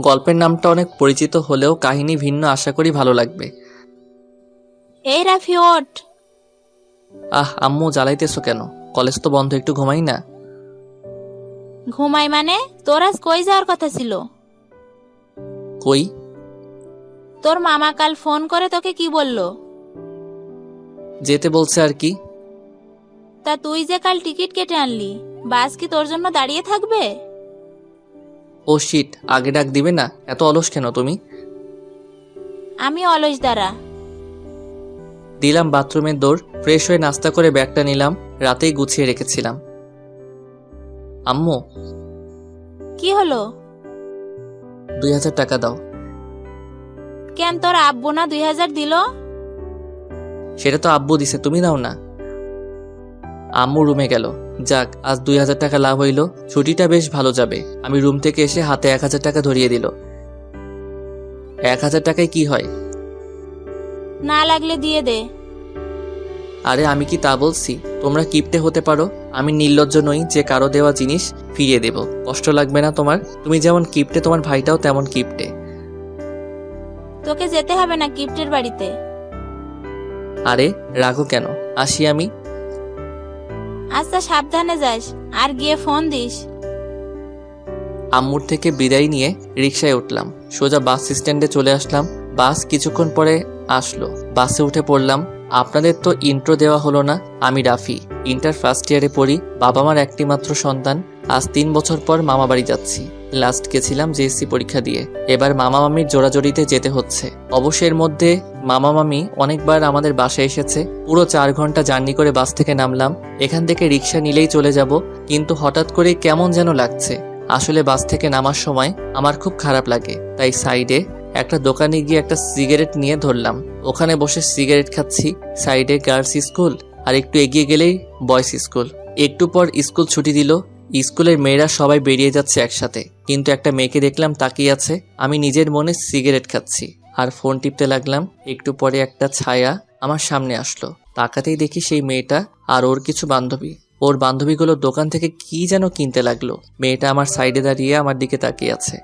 গল্পের নামটা অনেক পরিচিত হলেও কাহিনী ভিন্ন, আশা করি ভালো লাগবে। এই রাফি ওঠ। আম্মু জ্বালাইতেছো কেন? কলেজ তো বন্ধ, একটু ঘুমাই না। ঘুমাই মানে? তোর আজ কই যাওয়ার কথা ছিল? কই? তোর মামা কাল ফোন করে তোকে কি বললো? যেতে বলছে আর কি। তা তুই যে কাল টিকিট কেটে আনলি, বাস কি তোর জন্য দাঁড়িয়ে থাকবে? ও শিট, আগে ডাক দিবে না? এত অলস কেন তুমি? আমি অলস দ্বারা। দিলাম বাথরুমের দৌড়, ফ্রেশ হয়ে নাস্তা করে ব্যাগটা নিলাম, রাতেই গুছিয়ে রেখেছিলাম। আম্মু, কি হলো? 2000 টাকা দাও। কেন, তোর আব্বু না 2000 দিল? সেটা তো আব্বু দিছে, তুমি দাও না। আম্মু রুমে গেল। যাক, আজ 2000 টাকা লাভ হইল, ছুটিটা বেশ ভালো যাবে। আমি রুম থেকে এসে হাতে 1000 টাকা ধরিয়ে দিল। 1000 টাকায় কি হয়? না লাগলে দিয়ে দে। আরে আমি কি তা বলছি? তোমরা কিপটে হতে পারো, আমি নির্লজ্জ নই যে কারো দেওয়া জিনিস ফিরিয়ে দেব। কষ্ট লাগবে না তোমার? তুমি যেমন কিপটে, তোমার ভাইটাও তেমন কিপটে। তোকে যেতে হবে না গিফটের বাড়িতে। আরে রাগো কেন, আসি আমি। আচ্ছা সাবধানে যাস, আর গিয়ে ফোন দিস। আম্মুর থেকে বিদায় নিয়ে রিকশায় উঠলাম, সোজা বাস স্ট্যান্ডে চলে আসলাম। বাস কিছুক্ষণ পরে আসলো, বাসে উঠে পড়লাম। আপনাদের তো ইন্ট্রো দেওয়া হলো না। আমি রাফি, ইন্টার ফার্স্ট ইয়ারে পড়ি। বাবা মার একটি মাত্র সন্তান। আজ 3 বছর পর মামা বাড়ি যাচ্ছি। লাস্ট গেছিলাম জেএসসি পরীক্ষা দিয়ে, এবার মামা মামির জোড়াজোড়িতে যেতে হচ্ছে। অবশ্যের মধ্যে মামা মামি অনেকবার আমাদের বাসায় এসেছে। পুরো 4 ঘন্টা জার্নি করে বাস থেকে নামলাম। এখান থেকে রিক্সা নিলেই চলে যাব, কিন্তু হঠাৎ করে কেমন যেন লাগছে। আসলে বাস থেকে নামার সময় আমার খুব খারাপ লাগে, তাই সাইডে একটা দোকানে গিয়ে একটা সিগারেট নিয়ে ধরলাম। ওখানে বসে সিগারেট খাচ্ছি। সাইডে গার্লস স্কুল, আর একটু এগিয়ে গেলেই বয়েজ স্কুল। একটু পর স্কুল ছুটি দিল। স্কুলের মেয়েরা সবাই বেরিয়ে যাচ্ছে একসাথে, কিন্তু একটা মেয়েকে দেখলাম তাকিয়ে আছে। আমি নিজের মনে সিগারেট খাচ্ছি আর ফোন টিপতে লাগলাম। একটু পরে একটা ছায়া আমার সামনে আসলো। তাকাতেই দেখি সেই মেয়েটা আর ওর কিছু বান্ধবী। ওর বান্ধবীগুলো দোকান থেকে কি যেন কিনতে লাগলো। মেয়েটা আমার সাইডে দাঁড়িয়ে আমার দিকে তাকিয়ে আছে।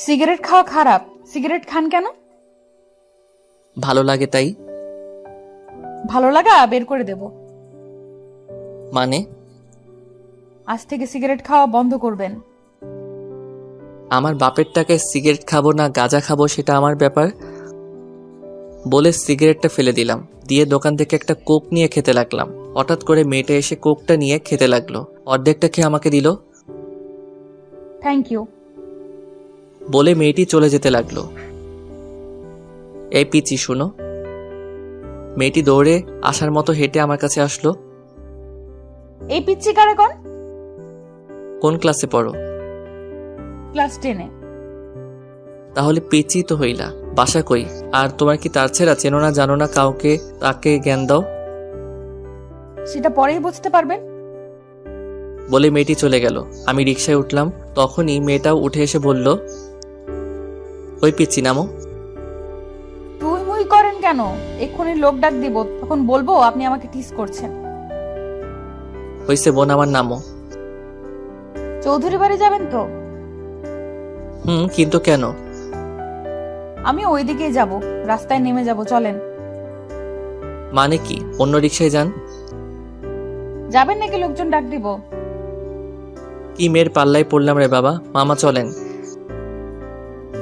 সিগারেট খাওয়া খারাপ, সিগারেট খান কেন? ভালো লাগে তাই। ভালো লাগা বের করে দেব। মানে? আজ থেকে সিগারেট খাওয়া বন্ধ করবেন। আমার বাপের টাকায় সিগারেট খাবো না গাঁজা খাবো সেটা আমার ব্যাপার। বলে সিগারেটটা ফেলে দিলাম, দিয়ে দোকান থেকে একটা কোক নিয়ে খেতে লাগলাম। হঠাৎ করে মেয়েটা এসে কোকটা নিয়ে খেতে লাগলো। অর্ধেকটা খেয়ে আমাকে দিল। Thank you. বলে মেয়েটি চলে যেতে লাগলো। এই পিচি শুনো। মেয়েটি দৌড়ে আসার মতো হেঁটে আমার কাছে আসলো। এই পিচ্ছি কারে কোন? কোন ক্লাসে পড়ো? ক্লাস 10-এ। তাহলে পিচি তো হইলা। বাসা কই? আর তোমার কি তার ছেড়া চেনো না জানো না কাউকে, তাকে জ্ঞান দাও। সেটা পরেই বুঝতে পারবেন। বলে মেয়েটি চলে গেল। আমি রিকশায় উঠলাম, তখনই মেয়েটাও উঠে এসে বলল, ওই পিচি নামো। তুই মুই করেন কেন? এক্ষুনি লোক ডাক দিব, তখন বলবো আপনি আমাকে টিস করছেন। হইছে বোন, আমার নামো। চৌধুরী বাড়ি যাবেন তো? কিন্তু কেন? আমি ওই দিকেই যাব, রাস্তায় নেমে যাব, চলেন। মানে কি, অন্য রিকশায় যান। যাবেন নাকি লোকজন ডাক দিব? কি মেয়ের পাল্লায় পড়লাম রে বাবা, মামা চলেন।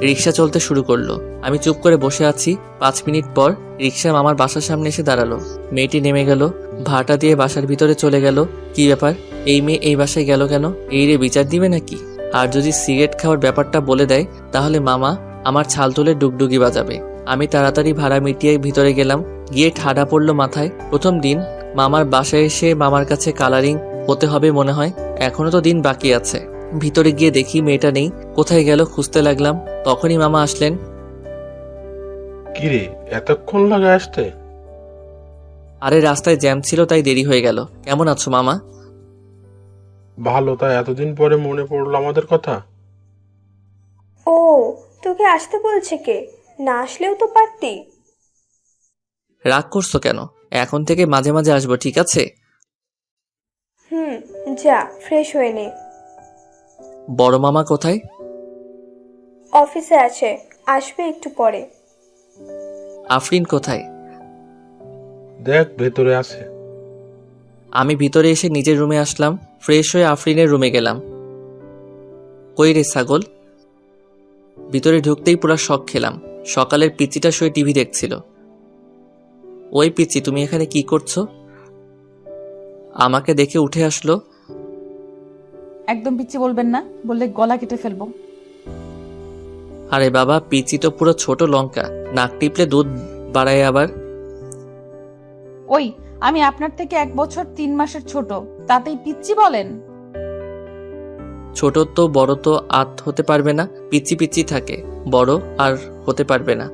রিকশা চলতে শুরু করলো। আমি চুপ করে বসে আছি। 5 মিনিট পর রিকশা মামার বাসার সামনে এসে দাঁড়ালো। মেয়েটি নেমে গেল, ভাড়াটা দিয়ে বাসার ভিতরে চলে গেল। কি ব্যাপার, এই মেয়ে এই বাসায় গেল কেন? এই রে বিচার দিবে নাকি? আর যদি সিগারেট খাওয়ার ব্যাপারটা বলে দেয়, তাহলে মামা আমার ছাল তুলে ডুগডুগি বাজাবে। আমি তাড়াতাড়ি ভাড়া মিটিয়ে ভিতরে গেলাম। গিয়ে ঠাডা পড়লো মাথায়। প্রথম দিন মামার বাসায় এসে মামার কাছে কালারিং হতে হবে মনে হয়। এখনো তো দিন বাকি আছে। ভিতরে গিয়ে দেখি মেয়েটা নেই। কোথায় গেল খুঁজতে লাগলাম। তখনই মামা আসলেন। কিরে, এতক্ষণ লাগে আসতে? আরে রাস্তায় জ্যাম ছিল তাই দেরি হয়ে গেল। কেমন আছো মামা? ভালো, তাই এতদিন পরে মনে পড়লো আমাদের কথা। ও, তোকে আসতে বলছে কে? না আসলেও তো পারতি। রাগ করছো কেন? এখন থেকে মাঝে মাঝে আসবো, ঠিক আছে? যা ফ্রেশ হয়ে নে। বড় মামা কোথায়? অফিসে আছে, আসবে একটু পরে। আফরিন কোথায়? দেখ ভেতরে আছে। আমি ভিতরে এসে নিজের রুমে আসলাম। ফ্রেশ হয়ে আফরিনের রুমে গেলাম। কই রে ছাগল? ভিতরে ঢুকতেই পুরো শক খেলাম। সকালের পিচিটা শুয়ে টিভি দেখছিল। ওই পিচি, তুমি এখানে কি করছো? আমাকে দেখে উঠে আসলো। একদম পিচ্ছি বলবেন না, বললে গলা কেটে ফেলবো। আরে বাবা, পিচি তো পুরো ছোট লঙ্কা, নাক টিপলে দুধ বাড়ায় আবার। ওই, আমি আপনার থেকে 1 বছর 3 মাসের ছোট, তাতেই পিচ্ছি বলেন? ছোট তো বড় তো আত হতে পারবে না, পিচি পিচি থাকে, বড় আর হতে পারবে না।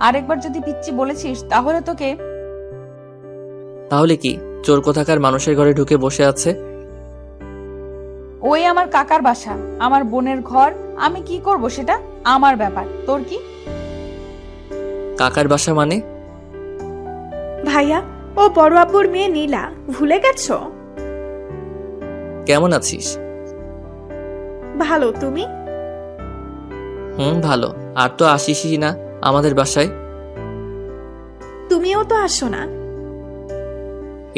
আরেকবার যদি পিচ্ছি বলেছিস তাহলে তোকে। তাহলে কি চোর কোথাকার মানুষের ঘরে ঢুকে বসে আছে? ওই আমার কাকার বাসা, আমার বোনের ঘর, আমি কি করব সেটা আমার ব্যাপার, তোর কি? কাকার বাসা মানে? ভাইয়া, ও বড় আব্বুর মেয়ে নীলা, ভুলে গেছো? কেমন আছিস? ভালো, তুমি? ভালো। আর তো আসিসই না আমাদের বাসায়। তুমিও তো আসো না।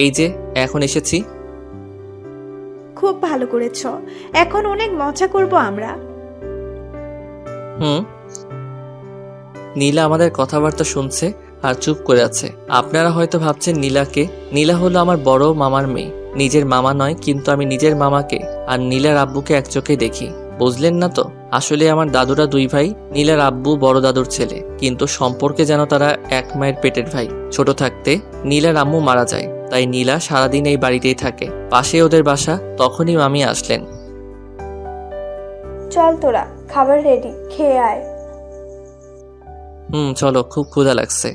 এই যে এখন এসেছি। খুব ভালো করেছো, এখন অনেক মজা করব আমরা। নীলা আমাদের কথাবার্তা শুনছে আর চুপ করে আছে। আপনারা হয়তো ভাবছেন নীলাকে। নীলা হলো আমার বড় মামার মেয়ে। নিজের মামা নয়, কিন্তু আমি নিজের মামাকে আর নীলার আব্বুকে এক চোখে দেখি। বুঝলেন না তো? আসলে আমার দাদুরা 2 ভাই। নীলার আব্বু বড় দাদুর ছেলে, কিন্তু সম্পর্কে যেন তারা এক মায়ের পেটের ভাই। ছোট থাকতে নীলার আম্মু মারা যায়, তাই নীলা সারাদিন এই বাড়িতেই থাকে। পাশে ওদের বাসা। তখনই মামি আসলেন। চল তোরা, খাবার রেডি, খেয়ে আয়। চলো, খুব ক্ষুধা লাগছে।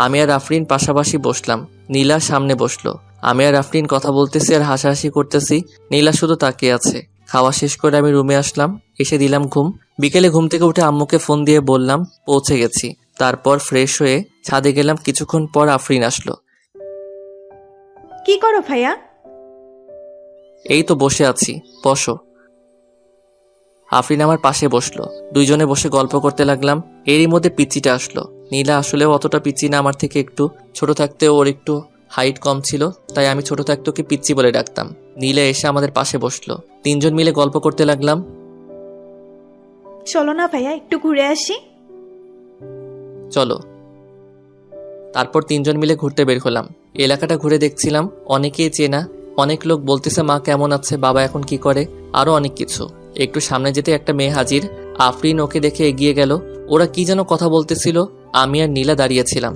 আমি আর আফরিন পাশাপাশি বসলাম। নীলা সামনে বসলো। আমি আর আফরিন কথা বলতেছি আর হাসাহাসি করতেছি। নীলা শুধু তাকিয়ে আছে। খাওয়া শেষ করে আমি রুমে আসলাম, এসে দিলাম ঘুম। বিকেলে ঘুম থেকে উঠে আম্মুকে ফোন দিয়ে বললাম পৌঁছে গেছি। তারপর ফ্রেশ হয়ে ছাদে গেলাম। কিছুক্ষণ পর আফরিন আসলো। কি করো ভাইয়া? এই তো বসে আছি, বসো। আফরিন আমার পাশে বসলো। দুইজনে বসে গল্প করতে লাগলাম। এরই মধ্যে পিচিটা আসলো। নীলা আসলেও অতটা পিচি না, আমার থেকে একটু ছোট থাকতে ওর একটু হাইট কম ছিল, তাই আমি ছোট থাকতে ওকে পিচ্চি বলে ডাকতাম। নীলা এসে আমাদের পাশে বসলো। 3 জন মিলে গল্প করতে লাগলাম। চলো না ভাইয়া, একটু ঘুরে আসি। চলো। তারপর 3 জন মিলে ঘুরতে বের হলাম। এলাকাটা ঘুরে দেখছিলাম। অনেকেই চেনা। অনেক লোক বলতেছে মা কেমন আছে, বাবা এখন কি করে, আরো অনেক কিছু। একটু সামনে যেতে একটা মেয়ে হাজির। আফরিন ওকে দেখে এগিয়ে গেল। ওরা কি যেন কথা বলতেছিল। আমি আর নীলা দাঁড়িয়েছিলাম।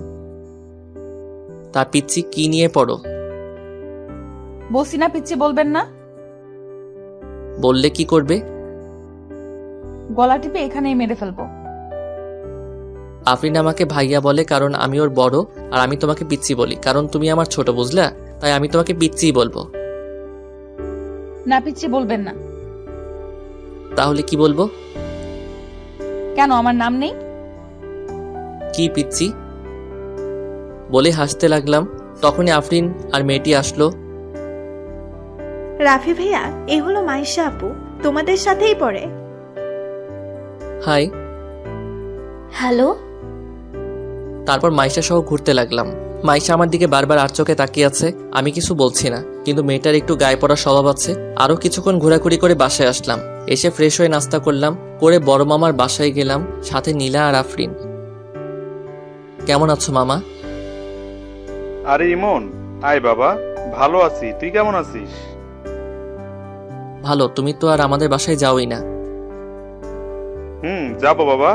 তা পিচ্চি, কি নিয়ে পড়ো? বসি না পিচ্ছি বলবেন না? বললে কি করবে? গলা টিপে এখানেই মেরে ফেলবো। আফরিন আমাকে ভাইয়া বলে কারণ আমি ওর বড়, আর আমি তোমাকে পিচ্চি বলি কারণ তুমি আমার ছোট, বুঝলা? তাই আমি তোমাকে পিচ্চিই বলবো। না, পিচ্ছি বলবেন না। তাহলে কি বলবো? কেন, আমার নাম নেই? কি পিচ্চি? বলে হাসতে লাগলাম। তখনই আফরিন আর মেয়েটি আসলো। রাফি ভাইয়া, এ হলো মাইশা আপু, তোমাদের সাথেই পড়ে। হাই। হ্যালো। তারপর মাইশা সহ ঘুরতে লাগলাম। মাইশা আমার দিকে বারবার আর চোখে তাকিয়ে আছে। আমি কিছু বলছি না, কিন্তু মেয়েটার একটু গায়ে পড়া স্বভাব আছে। আরো কিছুক্ষণ ঘোরাঘুরি করে বাসায় আসলাম। এসে ফ্রেশ হয়ে নাস্তা করলাম, করে বড় মামার বাসায় গেলাম, সাথে নীলা আর আফরিন। কেমন আছো মামা? আরে ইমন, আয় বাবা, ভালো আছি, তুই কেমন আছিস? ভালো। তুমি তো আর আমাদের বাসায় যাওই না। যাবো বাবা।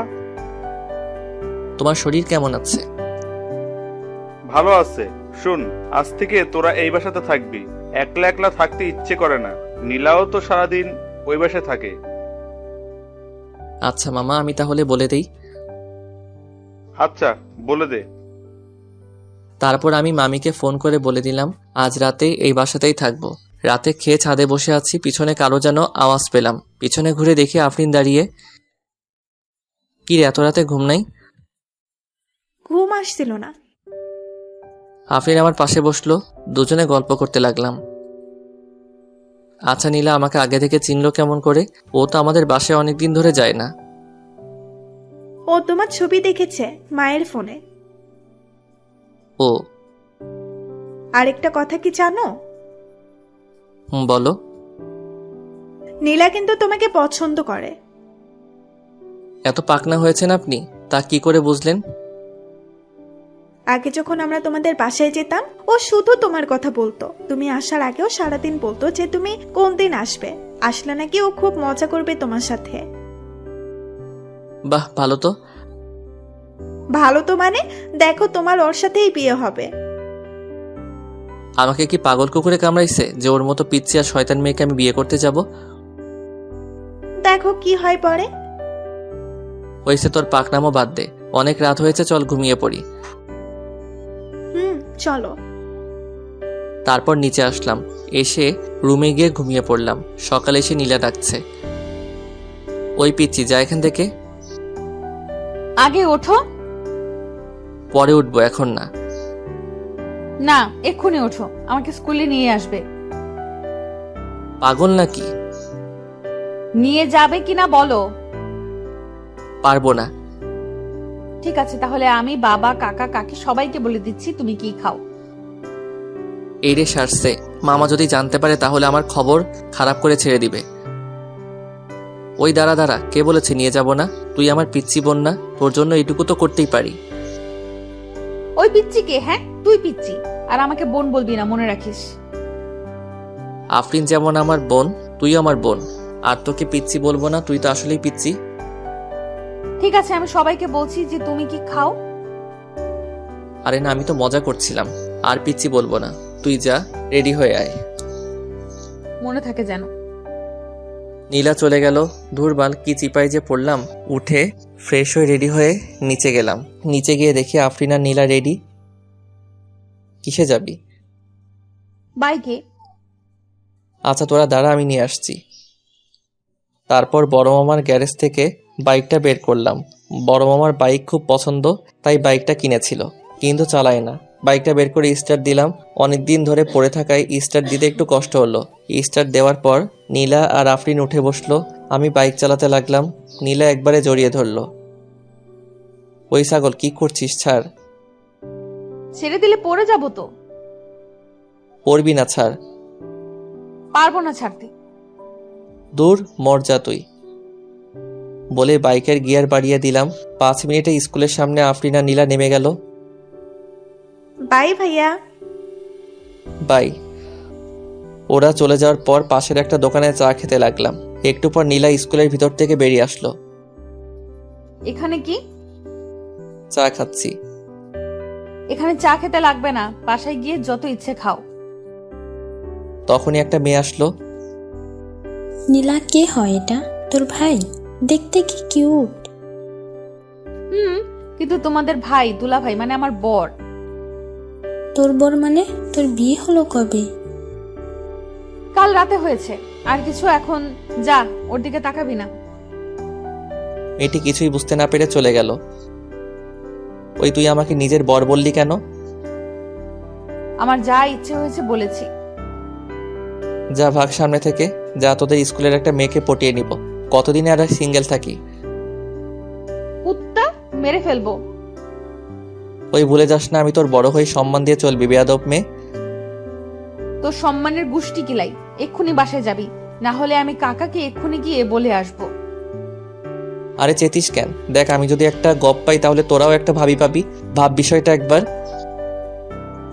তোমার শরীর কেমন আছে? ভালো আছে। শুন, আজ থেকে তোরা এই বাসাতে থাকবি। একলা একলা থাকতে ইচ্ছে করে না। নীলাও তো সারাদিন ওই বাসায় থাকে। আচ্ছা মামা, আমি তাহলে বলে দেই। আচ্ছা, বলে দে। তারপর আমি মামিকে ফোন করে বলে দিলাম আজ রাতে এই বাসাতেই থাকবো। রাতে খেয়ে ছাদে বসে আছি, পিছনে কারো যেন আওয়াজ পেলাম। পিছনে ঘুরে দেখি আফরিন দাঁড়িয়ে। কি রে, এত রাতে ঘুম নাই? ঘুম আসছিল না। আফরিন আমার পাশে বসলো। দুজনে গল্প করতে লাগলাম। আচ্ছা নীলা আমাকে আগে থেকে চিনলো কেমন করে? ও তো আমাদের বাসায় অনেকদিন ধরে যায় না। ও তোমার ছবি দেখেছে মায়ের ফোনে। ও আরেকটা কথা কি জানো? বলো। নীলা কিন্তু তোমাকে পছন্দ করে। এত পাকনা হয়েছেন আপনি, তা কি করে বুঝলেন? আগে যখন আমরা তোমাদের বাসায় যেতাম ও শুধু তোমার কথা বলতো। তুমি আসার আগেও সারাদিন বলতো যে তুমি কোন দিন আসবে, আসলে নাকি ও খুব মজা করবে তোমার সাথে। বাহ, ভালো তো। ভালো তো মানে দেখো তোমার ওর সাথেই বিয়ে হবে। আমাকে কি পাগল কুকুরে কামড়াইছে যে ওর মতো পিচ্ছি আর শয়তান মেয়েকে আমি বিয়ে করতে যাব? দেখো কি হয় পরে। হয়েছে, তোর পাকনামো বাদ দে। অনেক রাত হয়েছে, চল ঘুমিয়ে পড়ি। চলো। তারপর নিচে আসলাম, এসে রুমে গিয়ে ঘুমিয়ে পড়লাম। সকালে এসে নীলা ডাকছে, ওই পিচ্ছি যা এখান থেকে। আগে ওঠো। পরে উঠবো, এখন না। না, এক্ষুনি ওঠো, আমাকে স্কুলে নিয়ে আসবে। পাগল নাকি? নিয়ে যাবে কিনা বলো। পারবো না। ঠিক আছে, তাহলে আমি বাবা কাকা কাকি সবাইকে বলে দিচ্ছি তুমি কি খাও। এই রে সারছে, মামা যদি জানতে পারে তাহলে আমার খবর খারাপ করে ছেড়ে দিবে। ওই দাঁড়া দাঁড়া, কে বলেছে নিয়ে যাব না? তুই আমার পিচ্ছি বোন না? তোর জন্য এইটুকু তো করতেই পারি। ওই পিচ্ছি কে? হ্যাঁ তুই পিচ্ছি, আর আমাকে বোন বলবি না, মনে রাখিস। আফরিন যেমন আমার বোন, তুই আমার বোন। আর তোকে পিচ্ছি বলবো না, তুই তো আসলেই পিচ্ছি। ঠিক আছে, আমি সবাইকে বলছি যে তুমি কি খাও। আরে না, আমি তো মজা করছিলাম। আর পিচ্ছি বলবো না, তুই যা, রেডি হয়ে আয়। মনে থাকে যেন। নীলা চলে গেল। ধুরবাল, কি চিপাই যে পড়লাম। উঠে ফ্রেশ হয়ে রেডি হয়ে নিচে গেলাম। নিচে গিয়ে দেখি আফরিন আর নীলা রেডি। কিসে যাবি? বাইকে। আচ্ছা তোরা দাঁড়া, আমি নিয়ে আসছি। তারপর বড় মামার গ্যারেজ থেকে বাইকটা বের করলাম। বড় মামার বাইক খুব পছন্দ, তাই বাইকটা কিনেছিল, কিন্তু চালায় না। বাইকটা বের করে স্টার্ট দিলাম। অনেকদিন ধরে পড়ে থাকায় স্টার্ট দিতে একটু কষ্ট হলো। স্টার্ট দেওয়ার পর নীলা আর আফরিন উঠে বসলো। আমি বাইক চালাতে লাগলাম। নীলা একবারে জড়িয়ে ধরলো। ওই ছাগল, কি করছিস? ছাড়। ছেড়ে দিলে পড়ে যাবো তো। পড়বি না, ছাড়। পারবো না ছাড়তে। দূর, মর যা তুই। বলে বাইকের গিয়ার বাড়িয়ে দিলাম। 5 মিনিটে স্কুলের সামনে আফরিন আর নীলা নেমে গেল। বাই ভাইয়া। বাই। ওরা চলে যাওয়ার পর পাশের একটা দোকানে চা খেতে লাগলাম। একটু পর নীলা স্কুলের ভিতর থেকে বেরিয়ে আসলো। এখানে কি? চা খাচ্ছি। এখানে চা খেতে লাগবে না, বাসায় গিয়ে যত ইচ্ছে খাও। তখনই একটা মেয়ে আসলো। নীলা, কে হয় এটা? তোর ভাই? দেখতে কি কিউট। কিন্তু তোমাদের ভাই, দুলা ভাই মানে আমার বর। তোর বর মানে? তোর বিয়ে হলো কবে? কাল রাতে হয়েছে। আর কিছু এখন যা, ওর দিকে তাকাবি না। মেয়েটি কিছুই বুঝতে না পেরে চলে গেল। ওই, তুই আমাকে নিজের বর বললি কেন? আমার যা ইচ্ছে হয়েছে বলেছি। যা ভাগ সামনে থেকে, যা, তোদের স্কুলের একটা মেয়েকে পটিয়ে নিব। কতদিন আর সিঙ্গেল থাকি? কুত্তা, মেরে ফেলবো। ওই ভুলে যাস না, আমি তোর বড় হয়ে সম্মান দিয়ে চলবি, বেয়াদব মেয়ে। তোর সম্মানের গুষ্টি কিলাই। এক্ষুনি বাসায় যাবি, না হলে আমি কাকাকে এক্ষুনি গিয়ে বলে আসবো। আরে চেতিস কেন? দেখ, আমি যদি একটা গপ পাই তাহলে তোরাও একটা ভাবি পাবি। ভাব বিষয়টা একবার।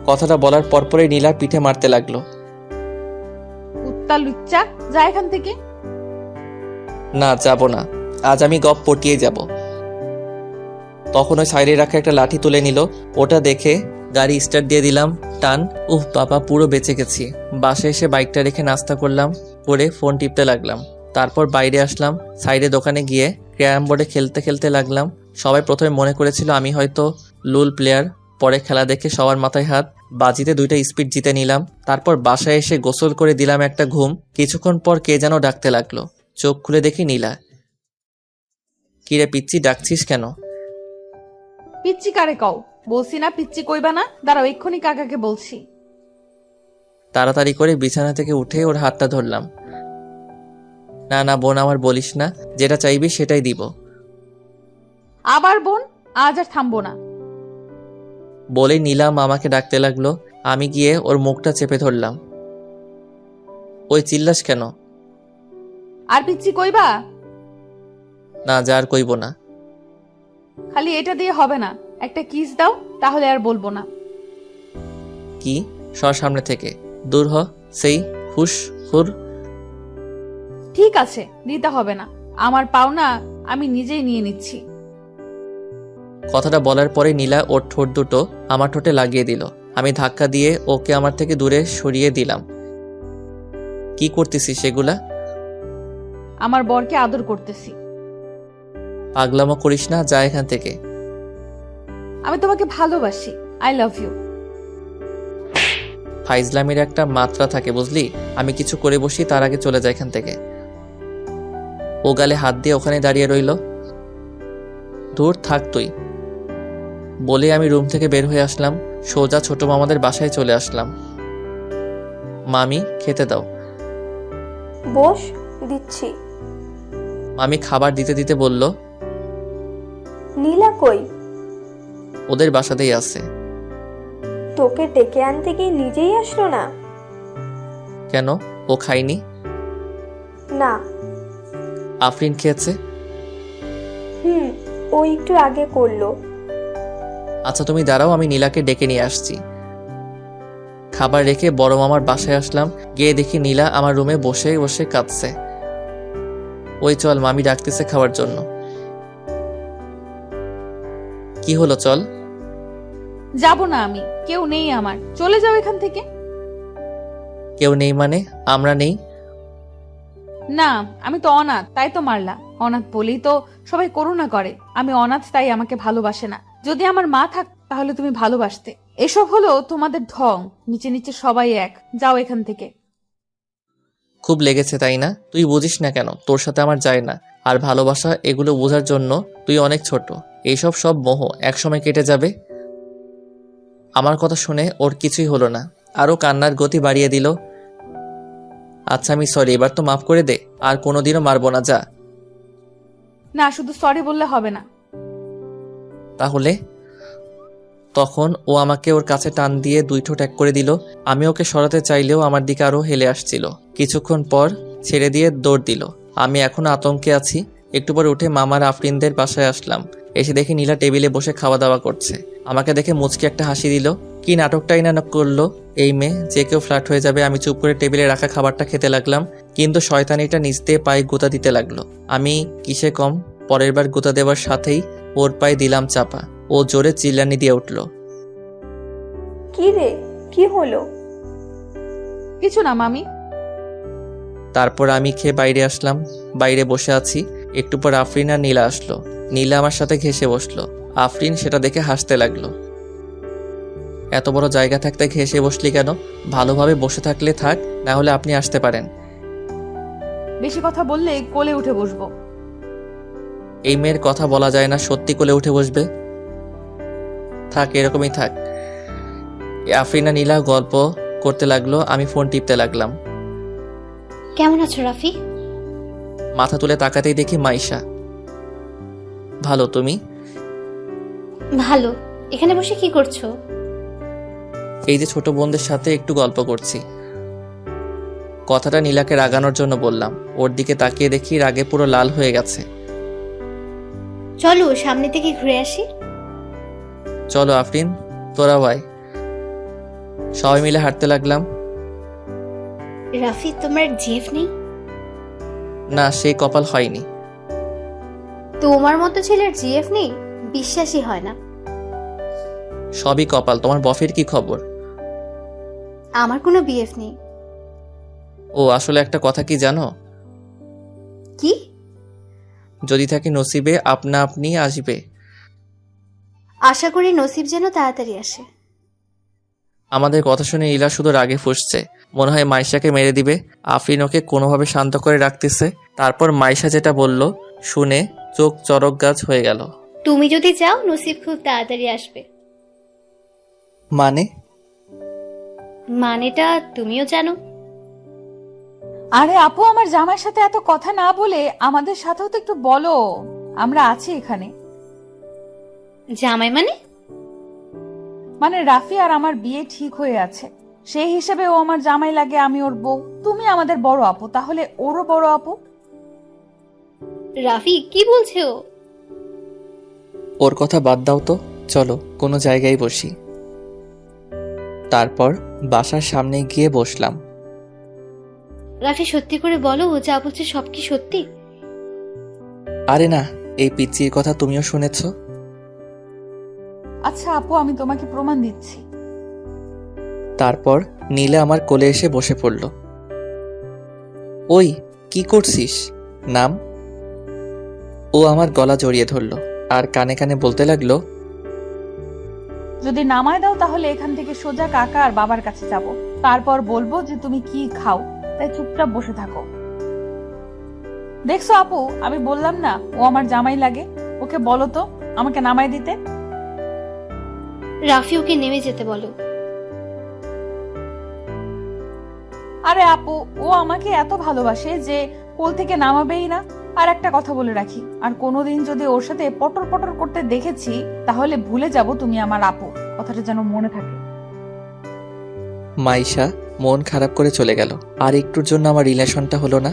কথাটা বলার পরপরই নীলা পিঠে মারতে লাগলো। কুত্তা লুচ্চা, যা এখান থেকে। না, যাব না। আজ আমি গপ পটিয়ে যাব। তখন ওই সাইডে রাখা একটা লাঠি তুলে নিল। ওটা দেখে গাড়ি স্টার্ট দিয়ে দিলাম। টান। উফ বাবা, পুরো বেঁচে গেছি। বাসায় এসে বাইকটা রেখে নাস্তা করলাম, করে ফোন টিপতে লাগলাম। তারপর বাইরে আসলাম। সাইডে দোকানে গিয়ে ক্যারাম বোর্ডে খেলতে খেলতে লাগলাম। সবাই প্রথমে মনে করেছিল আমি হয়তো লুল প্লেয়ার। পরে খেলা দেখে সবার মাথায় হাত। বাজিতে 2টা স্পিড জিতে নিলাম। তারপর বাসায় এসে গোসল করে দিলাম একটা ঘুম। কিছুক্ষণ পর কে যেন ডাকতে লাগলো। চোখ খুলে দেখি নীলা। কিরে পিচ্ছি, ডাকছিস কেন? পিচ্ছি কারে কও? বলছি না পিচ্ছি কইবা না, দাঁড়াও এক্ষুনি কাকাকে বলছি। তাড়াতাড়ি করে বিছানা থেকে উঠে ওর হাতটা ধরলাম। না না বোন, আমার বলিস না, যেটা চাইবি সেটাই দিব। আবার বোন? আজ আর থামবো না। বলে নিলাম আমাকে ডাকতে লাগলো। আমি গিয়ে ওর মুখটা চেপে ধরলাম। ওই চিল্লাস কেন? আর পিচ্ছি কইবা? না, যার কইব না। খালি এটা দিয়ে হবে না, একটা কিস দাও, তাহলে আর বলবো না। কি? সর সামনে থেকে, দূর হ। সেই হুশ হুর। ঠিক আছে, দিতে হবে না, আমার পাওনা আমি নিজেই নিয়ে নিচ্ছি। কথাটা বলার পরে নীলা ওর ঠোঁট দুটো আমার ঠোঁটে লাগিয়ে দিল। আমি ধাক্কা দিয়ে ওকে আমার থেকে দূরে সরিয়ে দিলাম। কি করতেছিস সেগুলা? আমার বরকে আদর করতেছি। পাগলামো করিস না, যা এখান থেকে। আমি তোমাকে ভালোবাসি, আই লাভ ইউ। ফাইজলামির একটা মাত্রা থাকে বুঝলি। আমি কিছু করে বসি তার আগে চলে যায় এখান থেকে। ও গালে হাত দিয়ে ওখানে দাঁড়িয়ে রইল। দূর থাক তুই, বলে আমি রুম থেকে বের হয়ে আসলাম। সোজা ছোট মামাদের বাসায় চলে আসলাম। মামি, খেতে দাও। বস, দিচ্ছি। মামি খাবার দিতে দিতে বলল, নীলা কই? ওদের বাসাতেই আছে। তোকে ডেকে আনতে গিয়ে নিজেই আসলো না? কেন, ও খায়নি? না। আফরিন খেয়েছে। ও একটু আগে করলো। আচ্ছা তুমি দাঁড়াও, আমি নীলাকে ডেকে নিয়ে আসছি। খাবার রেখে বড় মামার বাসায় আসলাম। গিয়ে দেখি নীলা আমার রুমে বসে বসে কাঁদছে। ওই চল, মামি ডাকতেছে খাওয়ার জন্য। কি হলো, চল। যাব না আমি, কেউ নেই আমার, চলে যাও এখান থেকে। কেউ নেই মানে? আমরা নেই? না, আমি তো অনাথ, তাই তো মারলা। অনাথ বলেই তো সবাই করুণা করে। আমি অনাথ, তাই আমাকে ভালোবাসে না। যদি আমার মা থাক তাহলে তুমি ভালোবাসতে। এসব হলো তোমাদের ঢং, নিচে নিচে সবাই এক। যাও এখান থেকে। খুব লেগেছে তাই না? তুই বুঝিস না কেন? তোর সাথে আমার যায় না। আর ভালোবাসা এগুলো বোঝার জন্য তুই অনেক ছোট। এইসব সব মোহ একসময় কেটে যাবে। আমার কথা শুনে ওর কিছুই হলো না, আরো কান্নার গতি বাড়িয়ে দিল। আচ্ছা আমি সরি, এবার তো মাফ করে দে, আর কোনোদিনও মারবো না, যা। না, শুধু সরি বললে হবে না। তাহলে? তখন ও আমাকে ওর কাছে টান দিয়ে দুই ঠোঁট এক করে দিল। আমি ওকে সরাতে চাইলেও আমার দিকে আরো হেলে আসছিল। কিছুক্ষণ পর ছেড়ে দিয়ে দৌড় দিল। আমি এখন আতঙ্কে আছি। একটু পর উঠে মামার আফরিনদের বাসায় আসলাম। এসে দেখি নীলা টেবিলে বসে খাওয়া দাওয়া করছে। আমাকে দেখে মুচকি একটা হাসি দিল। কি নাটকটাই না করলো এই মেয়ে, যে কেউ ফ্ল্যাট হয়ে যাবে। আমি চুপ করে টেবিলে রাখা খাবারটা খেতে লাগলাম, কিন্তু শয়তানিটা নিচ দিয়ে পায়ে গুঁতা দিতে লাগলো। আমি কিসে কম, পরের বার গুঁতা দেওয়ার সাথেই ওর পায়ে দিলাম চাপা। ও জোরে চিল্লানি দিয়ে উঠল। কি রে, কি হলো? কিছু না মামি। তারপর আমি খেয়ে বাইরে আসলাম। বাইরে বসে আছি। একটু পর আফরিন আর নীলা আসলো। নীলা আমার সাথে ঘেঁষে বসলো। আফরিন সেটা দেখে হাসতে লাগলো। এত বড় জায়গা থাকতে ঘেঁষে বসলি কেন? ভালোভাবে বসে থাকলে থাক, না হলে আপনি আসতে পারেন। বেশি কথা বললে কোলে উঠে বসবো। এই মেয়ের কথা বলা যায় না, সত্যি কোলে উঠে বসবে। থাক, এরকমই থাক। আফরিন আর নীলা গল্প করতে লাগলো, আমি ফোন টিপতে লাগলাম। কেমন আছো রাফি? মাথা তুলে তাকাতেই দেখি মাইশা। ভালো, তুমি? ভালো। এখানে বসে কি করছো? এই যে ছোট বোনদের সাথে একটু গল্প করছি। কথাটা নীলাকে রাগানোর জন্য বললাম। ওর দিকে তাকিয়ে দেখি রাগে পুরো লাল হয়ে গেছে। চলো সামনে থেকে ঘুরে আসি। চলো আফরিন, তোরা ভাই। সবাই মিলে হাঁটতে লাগলাম। রাফি, তোমার জিএফ নেই? না, সেই কপাল হয়নি। তোমার মতো ছেলের জিএফ নেই? বিশ্বাসই হয় না। সবই কপাল। তোমার বফের কি খবর? আমার কোনো বিএফ নেই। ও আসলে একটা কথা কি জানো? কি? যদি থাকে নসিবে আপনা আপনি আসবে। আশা করি নসিব যেন তাড়াতাড়ি আসে। আমাদের কথা শুনে নীলা শুধু রাগে ফুঁসছে। মনে হয় মাইশাকে মেরে দিবে। আফরিন ওকে কোনোভাবে শান্ত করে রাখতেছে। তারপর মাইশা যেটা বলল শুনে চোখ চরক গাছ হয়ে গেল। তুমি যদি চাও নসিব খুব তাড়াতাড়ি আসবে। মানে? মানেটা তুমিও জানো? আরে আপু, আমার জামাইয়ের সাথে এত কথা না বলে আমাদের সাথেও তো একটু বলো, আমরা আছি এখানে। জামাই মানে? মানে রাফি আর আমার বিয়ে ঠিক হয়ে আছে, সেই হিসেবে ও আমার জামাই লাগে, আমি ওর বউ। তুমি আমাদের বড় আপু, তাহলে ওরও বড় আপু। রাফি কি বলছে ও? ওর কথা বাদ দাও তো, চলো কোনো জায়গায় বসি। তারপর বাসার সামনে গিয়ে বসলাম। রাফি সত্যি করে বলো, ও যা বলছে সব কি সত্যি? আরে না, এই পিচ্চির কথা তুমিও শুনেছ। আচ্ছা আপু, আমি তোমাকে প্রমাণ দিচ্ছি। তারপর নীলা আমার কোলে এসে বসে পড়ল। ওই কি করছিস, নাম। ও আমার গলা জড়িয়ে ধরলো আর কানে কানে বলতে লাগলো, যদি নামায় দাও তাহলে এখান থেকে সোজা কাকা আর বাবার কাছে যাব, তারপর বলবো যে তুমি কি খাও, তাই চুপচাপ বসে থাকো। দেখছো আপু, আমি বললাম না ও আমার জামাই লাগে, ওকে বলো তো আমাকে নামায় দিতে। রাফি ওকে নেমে যেতে বলো। আরে আপু, ও আমাকে এত ভালোবাসে যে কোল থেকে নামাবেই না। আর একটা কথা বলে রাখি, আর কোনোদিন যদি ওর সাথে পটর পটর করতে দেখেছি তাহলে ভুলে যাব তুমি আমার আপু, কথাটা যেন মনে থাকে। মাইশা মন খারাপ করে চলে গেল। আর একটুর জন্য আমার রিলেশনটা হলো না।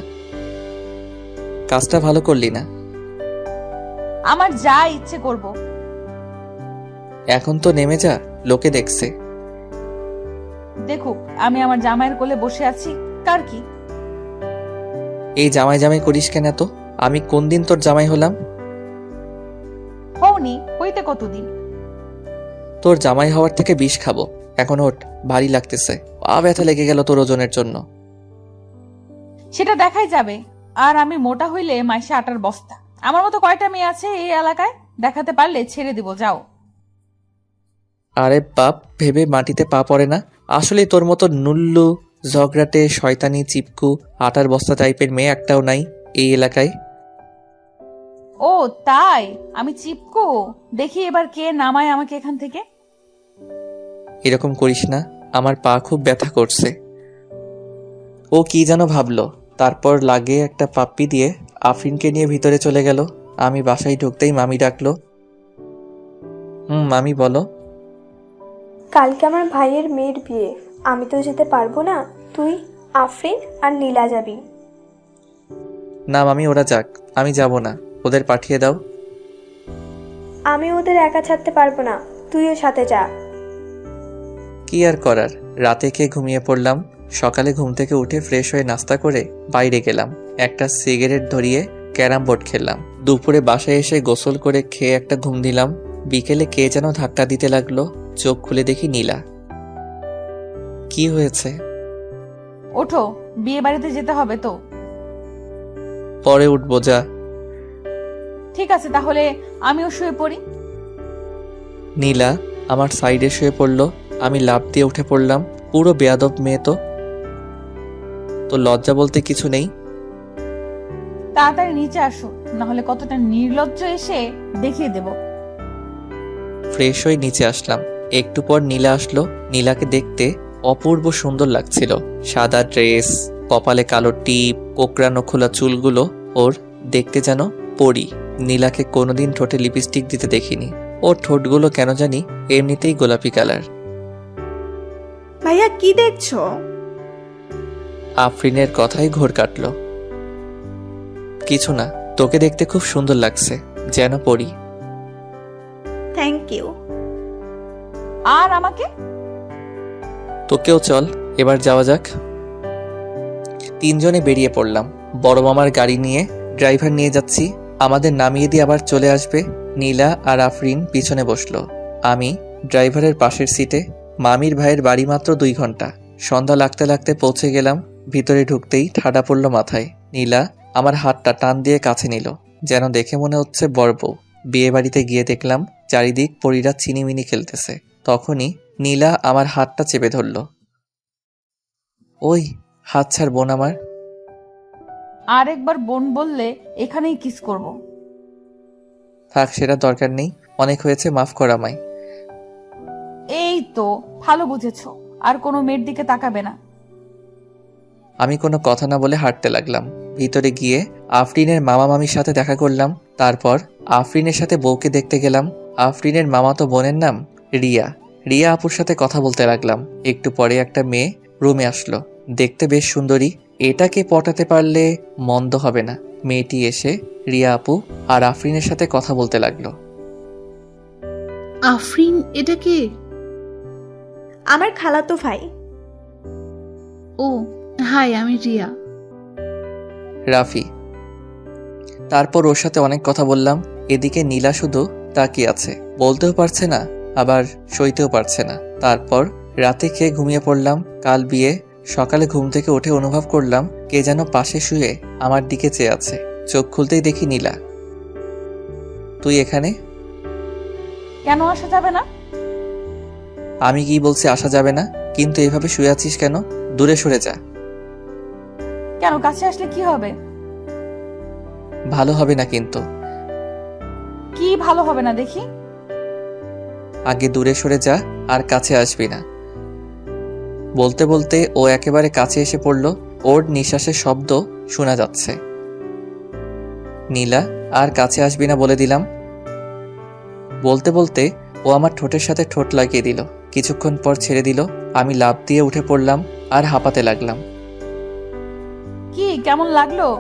কাজটা ভালো করলি না। আমার যা ইচ্ছে করব। এখন তো নেমে যা, লোকে দেখছে। দেখুক আমি আমার জামাইয়ের কোলে বসে আছি, কার কি। এই জামাই জামাই করিস কেন এত? আমি কোন দিন তোর জামাই হলাম? হওনি, হইতে কতদিন। তোর জামাই হওয়ার থেকে বিষ খাবো। এখন ওঠ, ভারী লাগতেছে, পা ব্যথা লেগে গেল তোর ওজনের জন্য। সেটা দেখাই যাবে। আর আমি মোটা হইলে মাইসে আটার বস্তা। আমার মতো কয়টা মেয়ে আছে এই এলাকায়, দেখাতে পারলে ছেড়ে দিব, যাও। আরে বাপ ভেবে মাটিতে পা পড়ে না। আসলে তোর মতো নুল্লু, ঝগড়াটে, শয়তানি, চিপকু, আটার বস্তা টাইপের মেয়ে একটাও নাই এই এলাকায়। ও তাই? আমি চিপকো? দেখি এবার কে নামায় আমাকে এখান থেকে। এরকম করিস না, আমার পা খুব ব্যথা করছে। ও কি যেন ভাবলো, তারপর লাগে একটা পাপ্পি দিয়ে আফরিনকে নিয়ে ভিতরে চলে গেল। আমি বাসায় ঢুকতেই মামি ডাকলো। মামি বলো। কালকে আমার ভাইয়ের মেয়ের বিয়ে, আমি তো যেতে পারবো না, তুই, আফরিন আর নীলা যাবি। না মামি, ওরা যাক, আমি যাব না, ওদের পাঠিয়ে দাও। আমি ওদের একা ছাড়তে পারবো না, তুইও সাথে যা। কি আর করার, রাতে খেয়ে ঘুমিয়ে পড়লাম। সকালে ঘুম থেকে উঠে ফ্রেশ হয়ে নাস্তা করে বাইরে গেলাম, একটা সিগারেট ধরিয়ে ক্যারাম বোর্ড খেললাম। দুপুরে বাসায় এসে গোসল করে খেয়ে একটা ঘুম দিলাম। বিকেলে কে যেন ধাক্কা দিতে লাগলো, চোখ খুলে দেখি নীলা। কি হয়েছে? ওঠো, বিয়ে বাড়িতে যেতে হবে তো। পরে উঠবো, যা। ঠিক আছে, তাহলে আমিও শুয়ে পড়ি। নীলা আমার সাইডে শুয়ে পড়লো, আমি লাফ দিয়ে উঠে পড়লাম। পুরো বেয়াদব মেয়ে তো। তো লজ্জা বলতে কিছু নেই। তাড়াতাড়ি নিচে আসো, না হলে কতটা নির্লজ্জ এসে দেখিয়ে দেব। ফ্রেশ হয়ে নিচে আসলাম। একটু পর নীলা আসলো। নীলাকে দেখতে অপূর্ব সুন্দর লাগছিল। সাদা ড্রেস, কপালে কালো টিপ, কোকড়ানো খোলা চুলগুলো ওর দেখতে যেন পরি। নীলাকে কোনোদিন ঠোঁটে লিপস্টিক দিতে দেখিনি। ওর ঠোঁটগুলো কেন জানি এমনিতেই গোলাপি কালার। ভাইয়া কি দেখছো? আফরিনের কথাই ঘোর কাটল। কিছু না, তোকে দেখতে খুব সুন্দর লাগছে, যেন পরি। Thank you. আর আমাকে? তোকেও চল, এবার যাওয়া যাক। তিনজনে বেরিয়ে পড়লাম। বড় মামার গাড়ি নিয়ে, ড্রাইভার নিয়ে যাচ্ছি। আমাদের নামিয়ে দিয়ে আবার চলে আসবে। নীলা আর আফরিন পিছনে বসলো, আমি ড্রাইভারের পাশের সিটে। মামির ভাইয়ের বাড়ি মাত্র 2 ঘন্টা। সন্ধ্যা লাগতে লাগতে পৌঁছে গেলাম। ভিতরে ঢুকতেই ঠাডা পড়ল মাথায়। নীলা আমার হাতটা টান দিয়ে কাছে নিল, যেন দেখে মনে হচ্ছে বড় বউ। বিয়ে বাড়িতে গিয়ে দেখলাম চারিদিক পরীরা চিনিমিনি খেলতেছে। তখনই নীলা আমার হাতটা চেপে ধরল। ওই হাত ছাড় বোন আমার। আর একবার বোন বললে এখানেই কিস করব। থাক, সেটা দরকার নেই, অনেক হয়েছে, মাফ কর আমায়। এই তো ভালো বুঝেছো, আর কোনো মেয়ের দিকে তাকাবে না। আমি কোনো কথা না বলে হাঁটতে লাগলাম। ভিতরে গিয়ে আফরিনের মামা মামির সাথে দেখা করলাম। তারপর আফরিনের সাথে বউকে দেখতে গেলাম। আফরিনের মামাতো বোনের নাম রিয়া। রিয়া আপুর সাথে কথা বলতে লাগলাম। একটু পরে একটা মেয়ে রুমে আসলো, দেখতে বেশ সুন্দরী। এটাকে পটাতে পারলে মন্দ হবে না। মেয়েটি এসে রিয়া আপু আর আফরিনের সাথে কথা বলতে লাগলো। আফরিন, এটা কে? আমার খালাতো ভাই। ও হাই, আমি রিয়া। রাফি। তারপর ওর সাথে অনেক কথা বললাম। এদিকে নীলা শুধু তাকিয়ে আছে, বলতেও পারছে না আবার সইতেও পারছে না। তারপর রাতে খেয়ে ঘুমিয়ে পড়লাম। কাল বিয়ে। সকালে ঘুম থেকে উঠে অনুভব করলাম কে যেন পাশে শুয়ে আমার দিকে চেয়ে আছে। চোখ খুলতেই দেখি নীলা। তুই এখানে? কেন আসা যাবে না? আমি কি বলছি আসা যাবে না? কিন্তু এভাবে শুয়ে আছিস কেন? দূরে সরে যা। কেন, কাছে আসলে কি হবে? ভালো হবে না কিন্তু। কি ভালো হবে না দেখি? আগে দূরে সরে যা, আর কাছে আসবি না। বলতে বলতে ও একেবারে কাছে এসে পড়ল। ওর নিঃশ্বাসের শব্দ শোনা যাচ্ছে। নীলা, আর কাছে আসবি না বলে দিলাম। বলতে বলতে ও আমার ঠোঁটের সাথে ঠোঁট লাগিয়ে দিল। কিছুক্ষণ পর ছেড়ে দিল। আমি লাফ দিয়ে উঠে পড়লাম আর হাঁপাতে লাগলাম। কি কেমন লাগলো?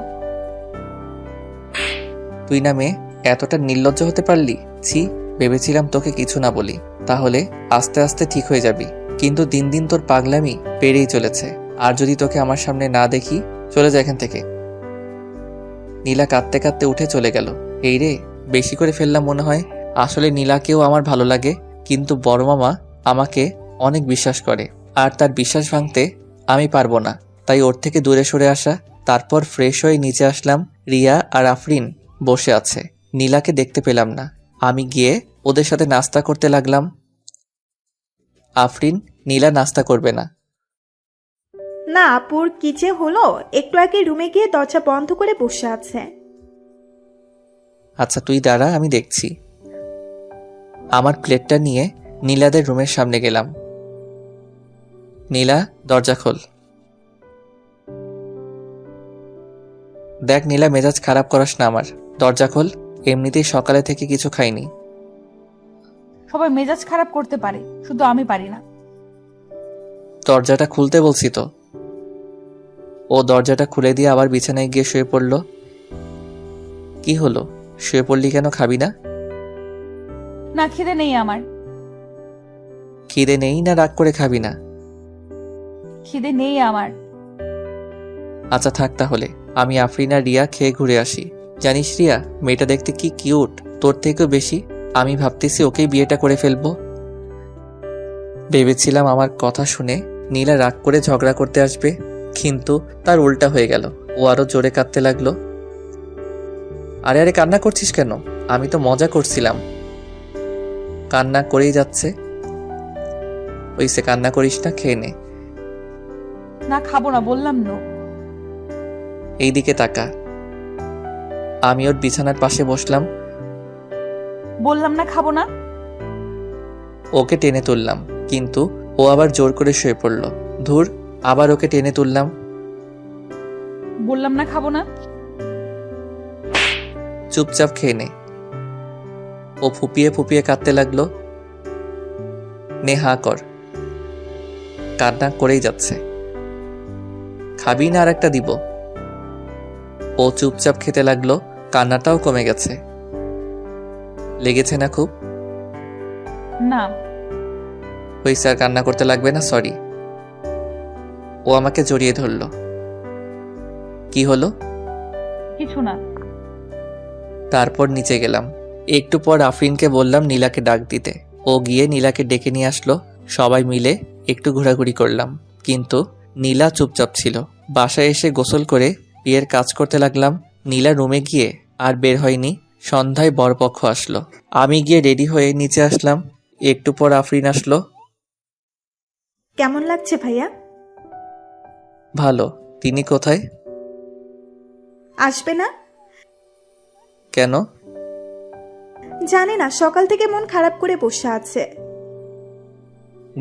তুই না মেয়ে, এতটা নির্লজ্জ হতে পারলি? ছি, ভেবেছিলাম তোকে কিছু না বলি, তাহলে আস্তে আস্তে ঠিক হয়ে যাবি। কিন্তু দিন দিন তোর পাগলামি বেড়েই চলেছে। আর যদি তোকে আমার সামনে না দেখি, চলে যা এখান থেকে। নীলা কাঁদতে কাঁদতে উঠে চলে গেল। এই রে, বেশি করে ফেললাম মনে হয়। আসলে নীলাকেও আমার ভালো লাগে, কিন্তু বড় মামা আমাকে অনেক বিশ্বাস করে, আর তার বিশ্বাস ভাঙতে আমি পারবো না। তাই ওর থেকে দূরে সরে আসা। তারপর ফ্রেশ হয়ে নিচে আসলাম। রিয়া আর আফরিন বসে আছে। নীলাকে দেখতে পেলাম না। আমি গিয়ে ওদের সাথে নাস্তা করতে লাগলাম। আফরিন, নীলা নাস্তা করবে না। না আপুর কি যে হলো, একটু আগে রুমে গিয়ে দরজা বন্ধ করে বসে আছে। আচ্ছা তুই দাঁড়া, আমি দেখছি। আমার প্লেটটা নিয়ে নীলাদের রুমের সামনে গেলাম। নীলা, দরজা খোল। দেখ নীলা, মেজাজ খারাপ করাস না আমার। দরজা খোল। এমনিতেই সকালে থেকে কিছু খাইনি। সবাই মেজাজ খারাপ করতে পারে, শুধু আমি পারি না। দরজাটা খুলতে বলছি তো। ও দরজাটা খুলে দিয়ে আবার বিছানায় গিয়ে শুয়ে পড়ল। কি হলো, শুয়ে পড়লি কেন? খাবি না? না, খিদে নেই আমার। খিদে নেই না রাগ করে খাবি না? খিদে নেই আমার। আচ্ছা থাক তাহলে, আমি আফরিন আর রিয়া খেয়ে ঘুরে আসি। জানিস রিয়া, মেয়েটা দেখতে কি কিউট, তোর থেকেও বেশি। আমি ভাবতেছি ওকেই বিয়েটা করে ফেলবো। ভেবেছিলাম আমার কথা শুনে নীলা রাগ করে ঝগড়া করতে আসবে, কিন্তু তার উল্টা হয়ে গেল। ও আরো জোরে কাঁদতে লাগলো। আরে আরে, কান্না করছিস কেন? আমি তো মজা করছিলাম। কান্না করেই যাচ্ছে। ওইসে, কান্না করিস না, খেয়ে নে। না, খাবো না বললাম। নো। এইদিকে তাকা। আমি ওর বিছানার পাশে বসলাম। বললাম না খাবো না। ওকে টেনে তুললাম, কিন্তু ও আবার জোর করে শুয়ে পড়ল। ধুর, আবার ওকে টেনে তুললাম। বললাম না খাবো না। চুপচাপ খেয়ে নে। ও ফুপিয়ে ফুপিয়ে কাঁদতে লাগলো। নে, হা কর। কান্না করেই যাচ্ছে। খাবি না আর একটা দিব? ও চুপচাপ খেতে লাগলো। কান্নাটাও কমে গেছে। লেগেছে না খুব? না। ওই স্যার, কান্না করতে লাগবে না, সরি। ও আমাকে জড়িয়ে ধরল। কি হলো? কিছু না। তারপর নিচে গেলাম। একটু পর আফরিনকে বললাম নীলাকে ডাক দিতে। ও গিয়ে নীলাকে ডেকে নিয়ে আসলো। সবাই মিলে একটু ঘোরাঘুরি করলাম, কিন্তু নীলা চুপচাপ ছিল। বাসায় এসে গোসল করে বিয়ের কাজ করতে লাগলাম। নীলা রুমে গিয়ে আর বের হয়নি। সন্ধ্যায় বরপক্ষ আসলো। আমি গিয়ে রেডি হয়ে নিচে আসলাম। একটু পর আফরিন আসলো। কেমন লাগছে ভাইয়া? ভালো। তিনি কোথায়? আসবে না? কেন? জানি না, সকাল থেকে মন খারাপ করে বসে আছে।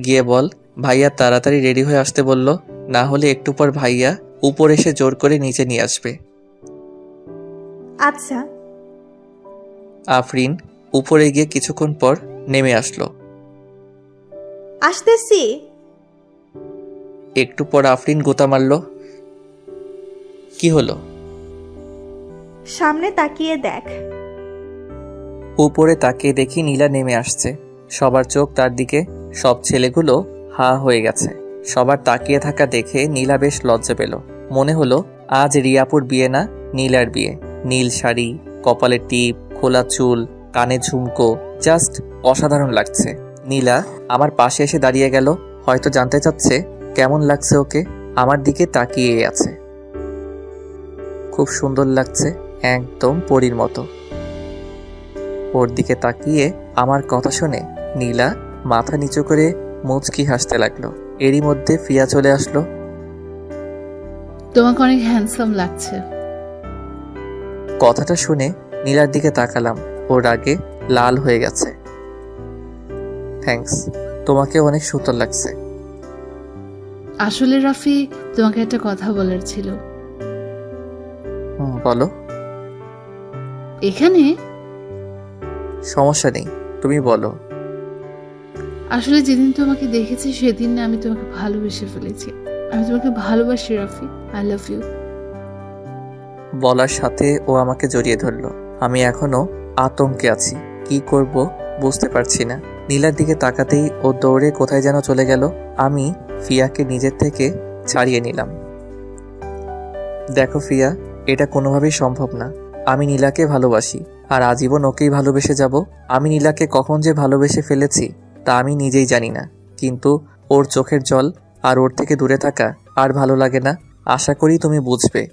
গিয়ে বল ভাইয়া তাড়াতাড়ি রেডি হয়ে আসতে বলল, না হলে একটু পর ভাইয়া উপর এসে জোর করে নিচে নিয়ে আসবে। আচ্ছা। আফরিন উপরে গিয়ে কিছুক্ষণ পর নেমে আসলো। আসতেছি। একটু পর আফরিন গোতা মারল। কি হলো? সামনে তাকিয়ে দেখ। উপরে তাকিয়ে দেখি নীলা নেমে আসছে। সবার চোখ তার দিকে। সব ছেলেগুলো হা হয়ে গেছে। সবার তাকিয়ে থাকা দেখে নীলা বেশ লজ্জা পেল। মনে হলো আজ রিয়াপুর বিয়ে না, নীলার বিয়ে। নীল শাড়ি, কপালে টিপ, খোলা চুল, কানে ঝুমকো, জাস্ট অসাধারণ লাগছে। নীলা আমার পাশে এসে দাঁড়িয়ে গেল। হয়তো জানতে চাচ্ছে কেমন লাগছে ওকে। আমার দিকে তাকিয়ে আছে। খুব সুন্দর লাগছে, একদম পরীর মতো। ওর দিকে তাকিয়ে আমার কথা শুনে নীলা মাথা নিচু করে মুচকি হাসতে লাগলো। এরই মধ্যে ফিয়া চলে আসলো। তোমাকে অনেক হ্যান্ডসাম লাগছে। কথাটা শুনে নীলার দিকে তাকালাম। ওর আগে লাল হয়ে গেছে। থ্যাঙ্কস, তোমাকে অনেক সুন্দর লাগছে। আসলে রাফি, তোমাকে একটা কথা বলার ছিল। বলো। এখানে সমস্যা নেই, তুমি বলো। আসলে যেদিন তোমাকে দেখেছি সেদিন না আমি তোমাকে ভালোবেসে ফেলেছি। আমি তোমাকে ভালোবাসি রাফি। I love you. বলার সাথে ও আমাকে জড়িয়ে ধরলো। আমি এখনো আতঙ্কে আছি, কি করব বুঝতে পারছি না। নীলার দিকে তাকাতেই ও দৌড়ে কোথায় যেন চলে গেল। আমি ফিয়াকে নিজের থেকে ছাড়িয়ে নিলাম। দেখো ফিয়া, এটা কোনোভাবেই সম্ভব না। আমি নীলাকে ভালোবাসি, আর আজীবন ওকেই ভালোবেসে যাব। আমি নীলাকে কখন যে ভালোবেসে ফেলেছি তা আমি নিজেই জানি না। কিন্তু ওর চোখের জল আর ওর থেকে দূরে থাকা আর ভালো লাগে না। আশা করি তুমি বুঝবে।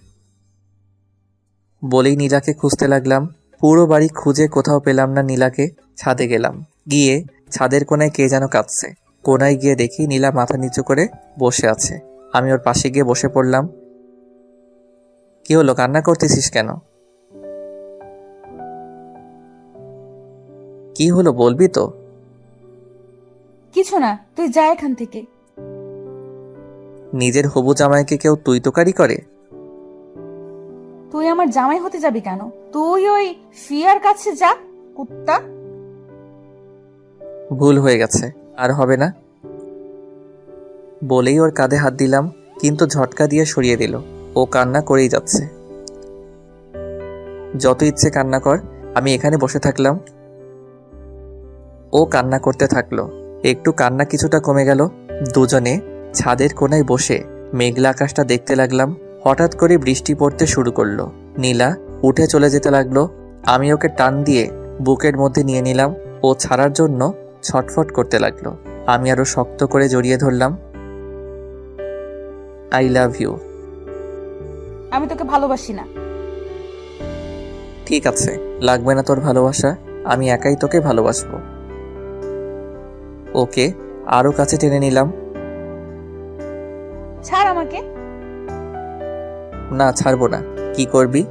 বলেই নীলাকে খুঁজতে লাগলাম। পুরো বাড়ি খুঁজে কোথাও পেলাম না নীলাকে। ছাদে গেলাম। গিয়ে ছাদের কোনায় কে যেন কাঁদছে। কোনায় গিয়ে দেখি নীলা মাথা নিচু করে বসে আছে। আমি ওর পাশে গিয়ে বসে পড়লাম। কি হলো, কান্না করতেছিস কেন? কি হলো বলবি তো? কিছু না, তুই যা এখান থেকে। নিজের হবু জামাইকে কেউ তুই তোকারি করে? তুই আমার জামাই হতে যাবি কেন? তুই ওই ফিয়ার কাছে যা, কুত্তা। ভুল হয়ে গেছে, আর হবে না। বলেই ওর কাঁধে হাত দিলাম, কিন্তু ঝটকা দিয়ে সরিয়ে দিল। ও কান্না করেই যাচ্ছে। যত ইচ্ছে কান্না কর, আমি এখানে বসে থাকলাম। ও কান্না করতে থাকলো। একটু কান্না কিছুটা কমে গেল। দুজনে ছাদের কোনায় বসে মেঘলা আকাশটা দেখতে লাগলাম। হঠাৎ করে বৃষ্টি পড়তে শুরু করলো। নীলা উঠে চলে যেতে লাগলো। আমি ওকে টান দিয়ে বুকের মধ্যে নিয়ে নিলাম। ও ছাড়ার জন্য ছটফট করতে লাগলো। আমি আরো শক্ত করে জড়িয়ে ধরলাম। I love you. আমি তোকে ভালোবাসি না। ঠিক আছে, লাগবে না তোর ভালোবাসা। আমি একাই তোকে ভালোবাসবো। ওকে আরো কাছে টেনে নিলাম। ছাড় আমাকে। না, ছাড়বো না। কি করবি?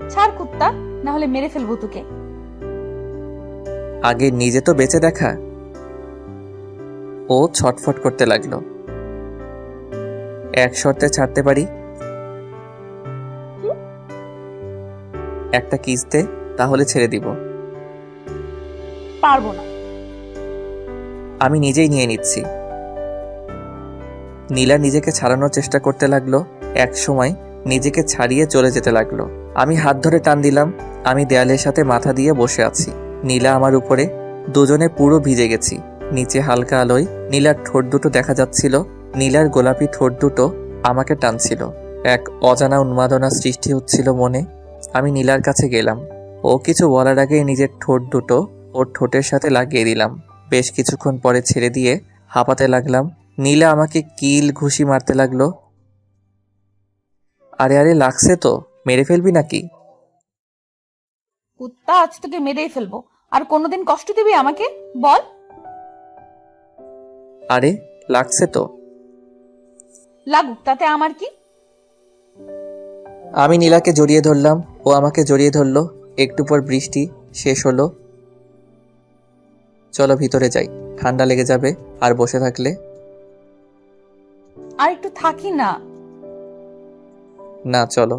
ছাড় কুত্তা, না হলে মেরে ফেলবো তোকে। আগে নিজে তো বেঁচে দেখা। ও ছটফট করতে লাগলো। এক শর্তে ছাড়তে পারি। একটা কিস দে, তাহলে ছেড়ে দিব। পারবো না। আমি নিজেই নিয়ে নিচ্ছি। নীলা নিজেকে ছাড়ানোর চেষ্টা করতে লাগলো। এক সময় নিজেকে ছাড়িয়ে চলে যেতে লাগলো। আমি হাত ধরে টান দিলাম। আমি দেয়ালের সাথে মাথা দিয়ে বসে আছি। নীলা আমার উপরে। দুজনে পুরো ভিজে গেছি। নিচে হালকা আলোয় নীলার ঠোঁট দুটো দেখা যাচ্ছিল। নীলার গোলাপি ঠোঁট দুটো আমাকে টানছিল। এক অজানা উন্মাদনা সৃষ্টি হচ্ছিল মনে। আমি নীলার কাছে গেলাম। ও কিছু বলার আগে নিজের ঠোঁট দুটো ওর ঠোঁটের সাথে লাগিয়ে দিলাম। বেশ কিছুক্ষণ পরে ছেড়ে দিয়ে হাঁপাতে লাগলাম। নীলা আমাকে কিল ঘুষি মারতে লাগলো। আরে আরে, লাগছে তো, মেরে ফেলবি নাকি? কুত্তা, আজ তোকে মেরেই ফেলবো। আর কোনোদিন কষ্ট দিবি আমাকে? বল। আরে লাগছে তো। লাগুক, তাতে আমার কি? আমি নীলাকে জড়িয়ে ধরলাম। ও আমাকে জড়িয়ে ধরলো। একটু পর বৃষ্টি শেষ হলো। চলো ভিতরে যাই, ঠান্ডা লেগে যাবে আর বসে থাকলে। আর একটু থাকি না। না চলো।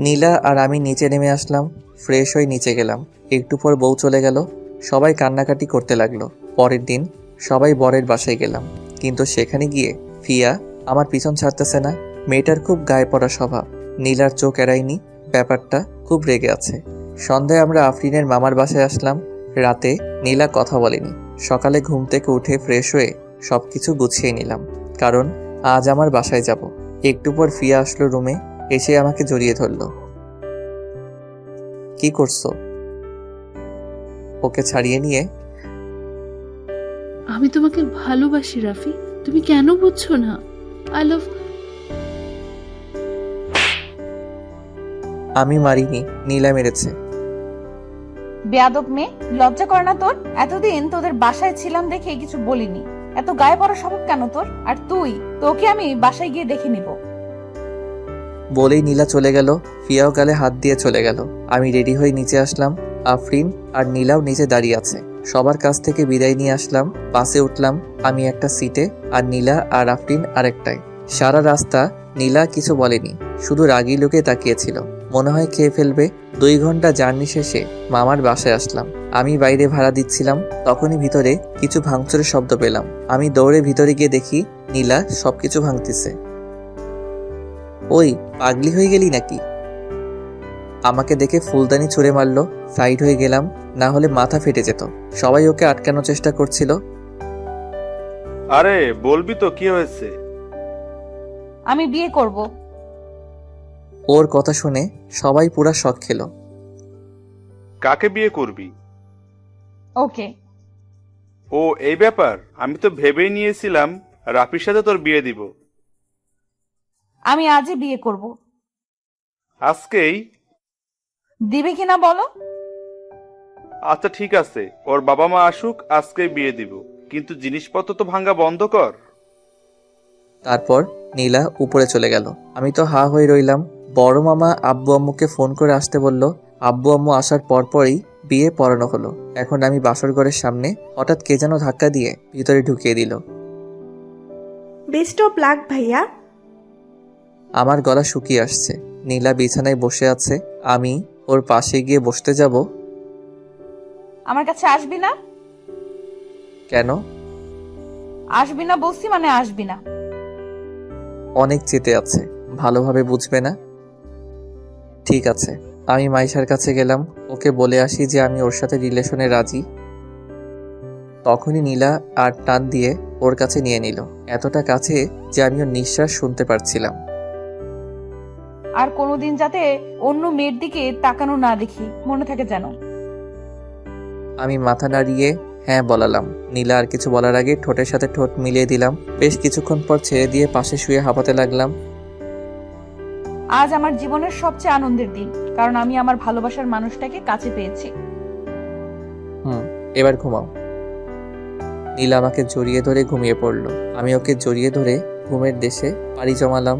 নীলা আর আমি নিচে নেমে আসলাম, ফ্রেশ হয়ে নিচে গেলাম। একটু পর বউ চলে গেল, সবাই কান্নাকাটি করতে লাগলো। পরের দিন সবাই বরের বাসায় গেলাম, কিন্তু সেখানে গিয়ে ফিয়া আমার পিছন ছাড়তেছে না। মেয়েটার খুব গায়ে পড়া স্বভাব, নীলার চোখ এড়ায়নি, ব্যাপারটা খুব রেগে আছে। সন্ধ্যায় আমরা আফরিনের মামার বাসায় আসলাম। রাতে নীলা কথা বলেনি। সকালে ঘুম থেকে উঠে ফ্রেশ হয়ে সবকিছু গুছিয়ে নিলাম, কারণ আজ আমার বাসায় যাব। একটু পর ফিয়া আসলো রুমে, এসে আমাকে জড়িয়ে ধরলো। কি করছো? ওকে ছাড়িয়ে নিয়ে, আমি তোমাকে ভালোবাসি রাফি, তুমি কেন বুঝছো না? I love. আমি মারিনি, নীলা মেরেছে। বেয়াদব মেয়ে, লজ্জা করে না তোর? এতদিন তোদের বাসায় ছিলাম দেখে কিছু বলিনি, এত গায়ে পড়া স্বভাব কেন তোর? আর তুই, তোকে আমি বাসায় গিয়ে দেখে নিব। বলেই নীলা চলে গেল। ফিয়াও গালে হাত দিয়ে চলে গেল। আমি রেডি হয়ে নিচে আসলাম। আফরিন আর নীলাও নিচে দাঁড়িয়ে আছে। সবার কাছ থেকে বিদায় নিয়ে আসলাম। বাসে উঠলাম, আমি একটা সিটে আর নীলা আর আফরিন আরেকটায়। সারা রাস্তা নীলা কিছু বলেনি, শুধু রাগী লোকে তাকিয়েছিল, মনে হয় খেয়ে ফেলবে। 2 ঘন্টা জার্নি শেষে মামার বাসায় আসলাম। আমি বাইরে ভাড়া দিচ্ছিলাম, তখনই ভিতরে কিছু ভাঙচুরের শব্দ পেলাম। আমি দৌড়ে ভিতরে গিয়ে দেখি নীলা সবকিছু ভাঙতেছে। ওই পাগলি হয়ে গেলি নাকি? আমাকে দেখে ফুলদানি ছুঁড়ে মারলো। সাইড হয়ে গেলাম, না হলে মাথা ফেটে যেত। সবাই ওকে আটকানোর চেষ্টা করছিল। আরে বলবি তো কি হয়েছে? আমি বিয়ে করব। ওর কথা শুনে সবাই পুরা শক খেলো। কাকে বিয়ে করবি? ওকে। ও এই ব্যাপার, আমি তো ভেবেই নিয়েছিলাম রাফির সাথে তোর বিয়ে দিব। আমি আজই বিয়ে করব। আজকেই? দিবে কিনা বলো? আচ্ছা ঠিক আছে, ওর বাবা মা আসুক, আজকেই বিয়ে দিব, কিন্তু জিনিসপত্র তো ভাঙা বন্ধ কর। তারপর নীলা উপরে চলে গেল। আমি তো হা হয়ে রইলাম। বড় মামা আব্বু আম্মুকে ফোন করে আসতে বলল। আব্বু আম্মু আসার পরপরই বিয়ে পড়ানো হলো। এখন আমি বাসর ঘরের সামনে, হঠাৎ কে যেন ধাক্কা দিয়ে ভিতরে ঢুকিয়ে দিল। বেস্ট অফ লাক ভাইয়া। আমার গলা শুকিয়ে আসছে। নীলা বিছানায় বসে আছে, আমি ওর পাশে গিয়ে বসতে যাব। আমার কাছে আসবি না? কেন? আসবি না বলছি মানে আসবি না। অনেক চেতে আছে, ভালোভাবে বুঝবে না। ঠিক আছে, আমি মাইশার কাছে গেলাম, ওকে বলে আসি যে আমি ওর সাথে রিলেশনে রাজি। তখনই নীলা আর টান দিয়ে ওর কাছে নিয়ে নিল, এতটা কাছে যে আমি ওর নিঃশ্বাস শুনতে পারছিলাম। আর কোনোদিন যাতে অন্য মেয়ের দিকে তাকানো না দেখি, মনে থাকে যেন। আমি মাথা নাড়িয়ে হ্যাঁ বলালাম। নীলা আর কিছু বলার আগে ঠোঁটের সাথে ঠোঁট মিলিয়ে দিলাম। বেশ কিছুক্ষণ পর ছেড়ে দিয়ে পাশে শুয়ে হাঁপাতে লাগলাম। আজ আমার জীবনের সবচেয়ে আনন্দের দিন, কারণ আমি আমার ভালোবাসার মানুষটাকে কাছে পেয়েছি। এবার ঘুমাও। নীলা আমাকে জড়িয়ে ধরে ঘুমিয়ে পড়ল। আমি ওকে জড়িয়ে ধরে ঘুমের দেশে পাড়ি জমালাম।